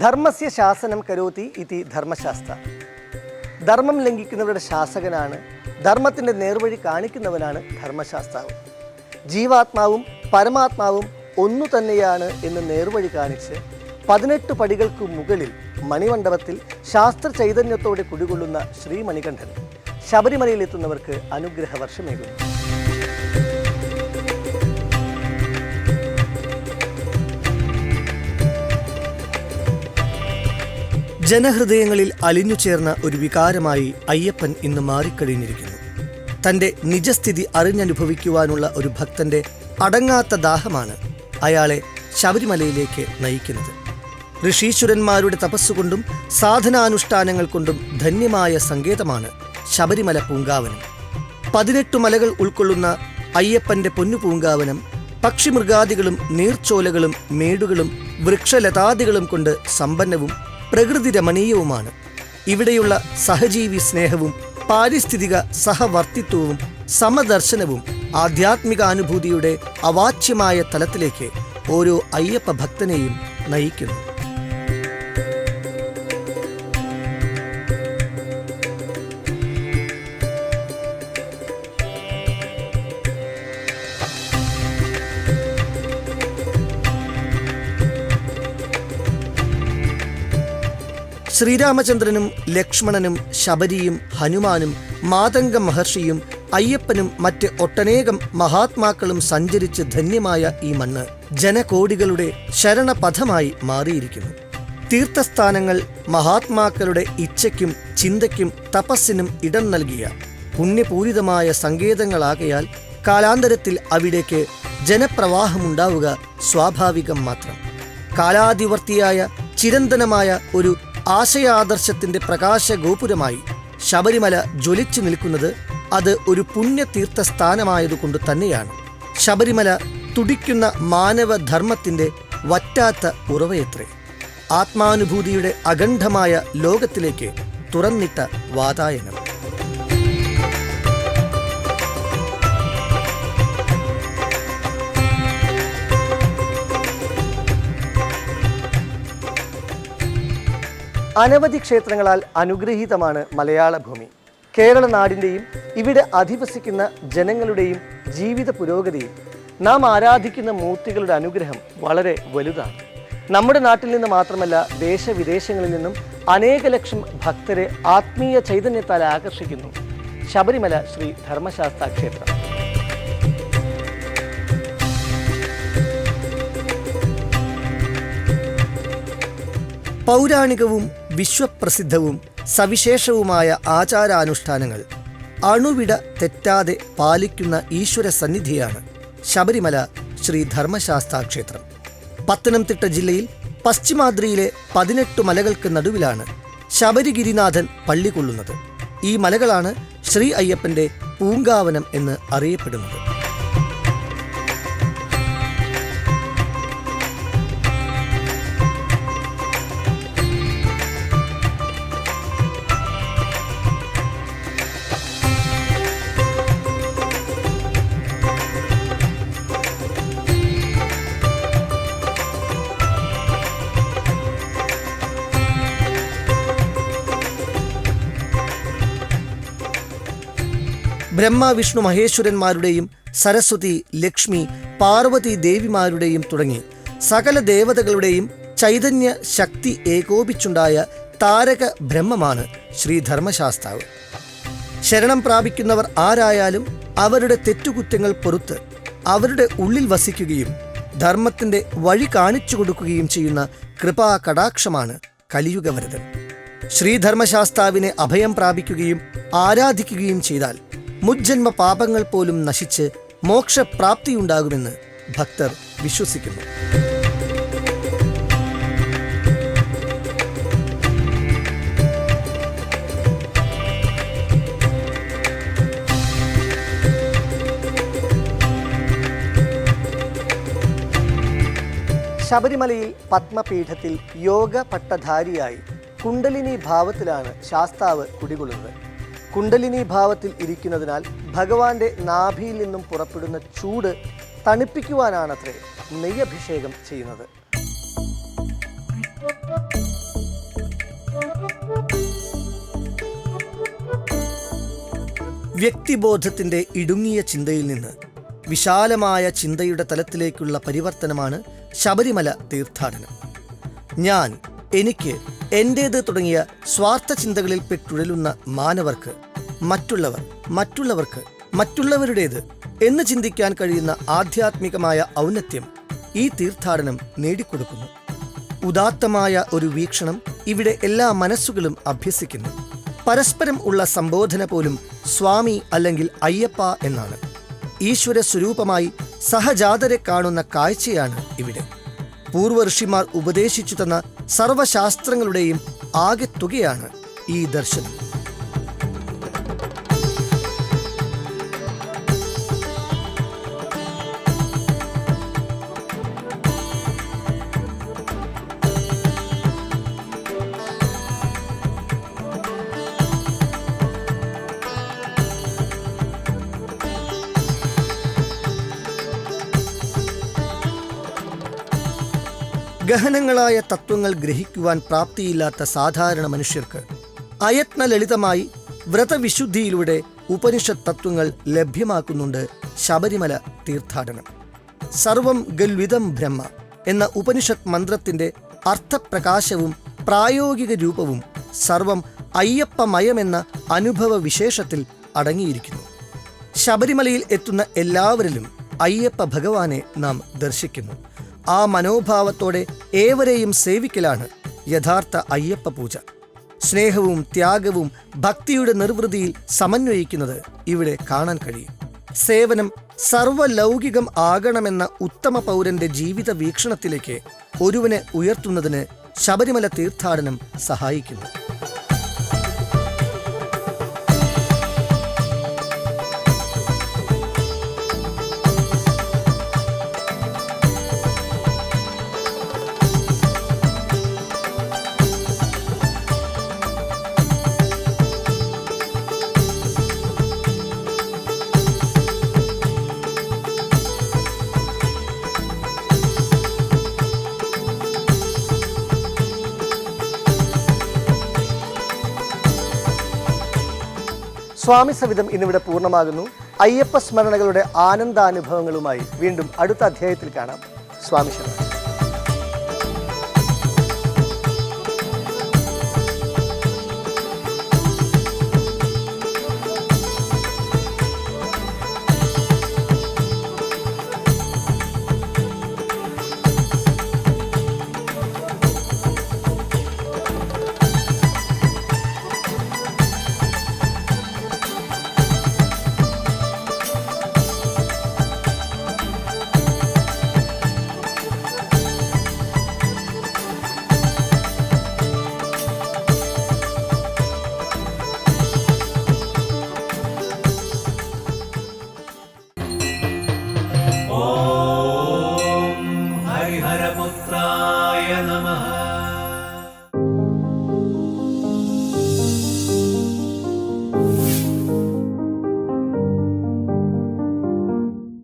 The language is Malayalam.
ധർമ്മസ്യ ശാസനം കരോതി ഇതി ധർമ്മശാസ്ത്ര. ധർമ്മം ലംഘിക്കുന്നവരുടെ ശാസകനാണ്, ധർമ്മത്തിൻ്റെ നേർവഴി കാണിക്കുന്നവനാണ് ധർമ്മശാസ്താവ്. ജീവാത്മാവും പരമാത്മാവും ഒന്നു തന്നെയാണ് എന്ന് നേർവഴി കാണിച്ച് 18 പടികൾക്ക് മുകളിൽ മണിമണ്ഡപത്തിൽ ശാസ്ത്ര ചൈതന്യത്തോടെ കുടികൊള്ളുന്ന ശ്രീമണികണ്ഠൻ ശബരിമലയിലെത്തുന്നവർക്ക് അനുഗ്രഹ വർഷമേകുന്നു. ജനഹൃദയങ്ങളിൽ അലിഞ്ഞു ചേർന്ന ഒരു വികാരമായി അയ്യപ്പൻ ഇന്ന് മാറിക്കഴിഞ്ഞിരിക്കുന്നു. തൻ്റെ നിജസ്ഥിതി അറിഞ്ഞനുഭവിക്കുവാനുള്ള ഒരു ഭക്തന്റെ അടങ്ങാത്ത ദാഹമാണ് അയാളെ ശബരിമലയിലേക്ക് നയിക്കുന്നത്. ഋഷീശ്വരന്മാരുടെ തപസ്സുകൊണ്ടും സാധനാനുഷ്ഠാനങ്ങൾ കൊണ്ടും ധന്യമായ സങ്കേതമാണ് ശബരിമല പൂങ്കാവനം. 18 മലകൾ ഉൾക്കൊള്ളുന്ന അയ്യപ്പന്റെ പൊന്നു പൂങ്കാവനം പക്ഷിമൃഗാദികളും നീർച്ചോലകളും മേടുകളും വൃക്ഷലതാദികളും കൊണ്ട് സമ്പന്നവും പ്രകൃതി രമണീയവുമാണ്. ഇവിടെയുള്ള സഹജീവി സ്നേഹവും പാരിസ്ഥിതിക സഹവർത്തിത്വവും സമദർശനവും ആധ്യാത്മിക അനുഭൂതിയുടെ അവാച്യമായ തലത്തിലേക്ക് ഓരോ അയ്യപ്പ ഭക്തനെയും നയിക്കുന്നു. ശ്രീരാമചന്ദ്രനും ലക്ഷ്മണനും ശബരിയും ഹനുമാനും മാതംഗ മഹർഷിയും അയ്യപ്പനും മറ്റ് ഒട്ടനേകം മഹാത്മാക്കളും സഞ്ചരിച്ച് ധന്യമായ ഈ മണ്ണ് ജനകോടികളുടെ ശരണപഥമായി മാറിയിരിക്കുന്നു. തീർത്ഥസ്ഥാനങ്ങൾ മഹാത്മാക്കളുടെ ഇച്ഛയ്ക്കും ചിന്തയ്ക്കും തപസ്സിനും ഇടം നൽകിയ പുണ്യപൂരിതമായ സങ്കേതങ്ങളാകയാൽ കാലാന്തരത്തിൽ അവിടേക്ക് ജനപ്രവാഹമുണ്ടാവുക സ്വാഭാവികം മാത്രം. കാലാതിവർത്തിയായ ചിരന്തനമായ ഒരു ആശയാദർശത്തിന്റെ പ്രകാശഗോപുരമായി ശബരിമല ജ്വലിച്ചു നിൽക്കുന്നത് അത് ഒരു പുണ്യതീർത്ഥസ്ഥാനമായതുകൊണ്ട് തന്നെയാണ്. ശബരിമല തുടിക്കുന്ന മാനവധർമ്മത്തിന്റെ വറ്റാത്ത ഉറവയത്രേ. ആത്മാനുഭൂതിയുടെ അഖണ്ഡമായ ലോകത്തിലേക്ക് തുറന്നിട്ട വാതായനം. അനവധി ക്ഷേത്രങ്ങളാൽ അനുഗ്രഹീതമാണ് മലയാള ഭൂമി. കേരള നാടിൻ്റെയും ഇവിടെ അധിവസിക്കുന്ന ജനങ്ങളുടെയും ജീവിത പുരോഗതിയിൽ നാം ആരാധിക്കുന്ന മൂർത്തികളുടെ അനുഗ്രഹം വളരെ വലുതാണ്. നമ്മുടെ നാട്ടിൽ നിന്ന് മാത്രമല്ല ദേശവിദേശങ്ങളിൽ നിന്നും അനേക ലക്ഷം ഭക്തരെ ആത്മീയ ചൈതന്യത്താൽ ആകർഷിക്കുന്നു ശബരിമല ശ്രീ ധർമ്മശാസ്ത്ര ക്ഷേത്രം. പൗരാണികവും വിശ്വപ്രസിദ്ധവും സവിശേഷവുമായ ആചാരാനുഷ്ഠാനങ്ങൾ അണുവിട തെറ്റാതെ പാലിക്കുന്ന ഈശ്വര സന്നിധിയാണ് ശബരിമല ശ്രീ ധർമ്മശാസ്ത്ര ക്ഷേത്രം. പത്തനംതിട്ട ജില്ലയിൽ പശ്ചിമാദ്രിയിലെ 18 മലകൾക്ക് നടുവിലാണ് ശബരിഗിരിനാഥൻ പള്ളി കൊള്ളുന്നത്. ഈ മലകളാണ് ശ്രീ അയ്യപ്പന്റെ പൂങ്കാവനം എന്ന് അറിയപ്പെടുന്നത്. ബ്രഹ്മ വിഷ്ണു മഹേശ്വരന്മാരുടെയും സരസ്വതി ലക്ഷ്മി പാർവതി ദേവിമാരുടെയും തുടങ്ങി സകല ദേവതകളുടെയും ചൈതന്യ ശക്തി ഏകോപിച്ചുണ്ടായ താരക ബ്രഹ്മമാണ് ശ്രീ ധർമ്മശാസ്താവ്. ശരണം പ്രാപിക്കുന്നവർ ആരായാലും അവരുടെ തെറ്റുകുറ്റങ്ങൾ പൊറുത്ത് അവരുടെ ഉള്ളിൽ വസിക്കുകയും ധർമ്മത്തിന്റെ വഴി കാണിച്ചു കൊടുക്കുകയും ചെയ്യുന്ന കൃപാ കടാക്ഷമാണ് കലിയുഗവരദൻ. ശ്രീധർമ്മശാസ്താവിനെ അഭയം പ്രാപിക്കുകയും ആരാധിക്കുകയും ചെയ്താൽ മുജ്ജന്മ പാപങ്ങൾ പോലും നശിച്ച് മോക്ഷപ്രാപ്തിയുണ്ടാകുമെന്ന് ഭക്തർ വിശ്വസിക്കുന്നു. ശബരിമലയിൽ പത്മപീഠത്തിൽ യോഗ പട്ടധാരിയായി കുണ്ടലിനി ഭാവത്തിലാണ് ശാസ്താവ് കുടികൊള്ളുന്നത്. കുണ്ടലിനി ഭാവത്തിൽ ഇരിക്കുന്നതിനാൽ ഭഗവാന്റെ നാഭിയിൽ നിന്നും പുറപ്പെടുന്ന ചൂട് തണുപ്പിക്കുവാനാണത്രേ നെയ്യഭിഷേകം ചെയ്യുന്നത്. വ്യക്തിബോധത്തിൻ്റെ ഇടുങ്ങിയ ചിന്തയിൽ നിന്ന് വിശാലമായ ചിന്തയുടെ തലത്തിലേക്കുള്ള പരിവർത്തനമാണ് ശബരിമല തീർത്ഥാടനം. ഞാൻ, എനിക്ക്, എൻ്റേത് തുടങ്ങിയ സ്വാർത്ഥ ചിന്തകളിൽ പെട്ടുഴലുന്ന മാനവർക്ക് മറ്റുള്ളവർക്ക് മറ്റുള്ളവരുടേത് എന്ന് ചിന്തിക്കാൻ കഴിയുന്ന ആധ്യാത്മികമായ ഔന്നത്യം ഈ തീർത്ഥാടനം നേടിക്കൊടുക്കുന്നു. ഉദാത്തമായ ഒരു വീക്ഷണം ഇവിടെ എല്ലാ മനസ്സുകളും അഭ്യസിക്കുന്നു. പരസ്പരം ഉള്ള സംബോധന പോലും സ്വാമി അല്ലെങ്കിൽ അയ്യപ്പ എന്നാണ്. ഈശ്വര സ്വരൂപമായി സഹജാതരെ കാണുന്ന കാഴ്ചയാണ് ഇവിടെ. പൂർവ ഋഷിമാർ ഉപദേശിച്ചു തന്ന സർവശാസ്ത്രങ്ങളുടെയും ആകെത്തുകയാണ് ഈ ദർശനം. ഗഹനങ്ങളായ തത്വങ്ങൾ ഗ്രഹിക്കുവാൻ പ്രാപ്തിയില്ലാത്ത സാധാരണ മനുഷ്യർക്ക് അയത്ന ലളിതമായി വ്രതവിശുദ്ധിയിലൂടെ ഉപനിഷത്ത് തത്വങ്ങൾ ലഭ്യമാക്കുന്നുണ്ട് ശബരിമല തീർത്ഥാടനം. സർവം ഗൽവിതം ബ്രഹ്മ എന്ന ഉപനിഷത്ത് മന്ത്രത്തിൻ്റെ അർത്ഥപ്രകാശവും പ്രായോഗിക രൂപവും സർവം അയ്യപ്പമയമെന്ന അനുഭവ വിശേഷത്തിൽ അടങ്ങിയിരിക്കുന്നു. ശബരിമലയിൽ എത്തുന്ന എല്ലാവരിലും അയ്യപ്പ ഭഗവാനെ നാം ദർശിക്കുന്നു. ആ മനോഭാവത്തോടെ ഏവരെയും സേവിക്കലാണ് യഥാർത്ഥ അയ്യപ്പ പൂജ. സ്നേഹവും ത്യാഗവും ഭക്തിയുടെ നിർവൃതിയിൽ സമന്വയിക്കുന്നത് ഇവിടെ കാണാൻ കഴിയും. സേവനം സർവലൗകികം ആകണമെന്ന ഉത്തമ പൗരന്റെ ജീവിത വീക്ഷണത്തിലേക്ക് ഒരുവനെ ഉയർത്തുന്നതിന് ശബരിമല തീർത്ഥാടനം സഹായിക്കുന്നു. സ്വാമി സവിധം ഇന്നിവിടെ പൂർണ്ണമാകുന്നു. അയ്യപ്പ സ്മരണകളുടെ ആനന്ദാനുഭവങ്ങളുമായി വീണ്ടും അടുത്ത അധ്യായത്തിൽ കാണാം. സ്വാമി ശരണം. हरिहरपुत्राय नमः।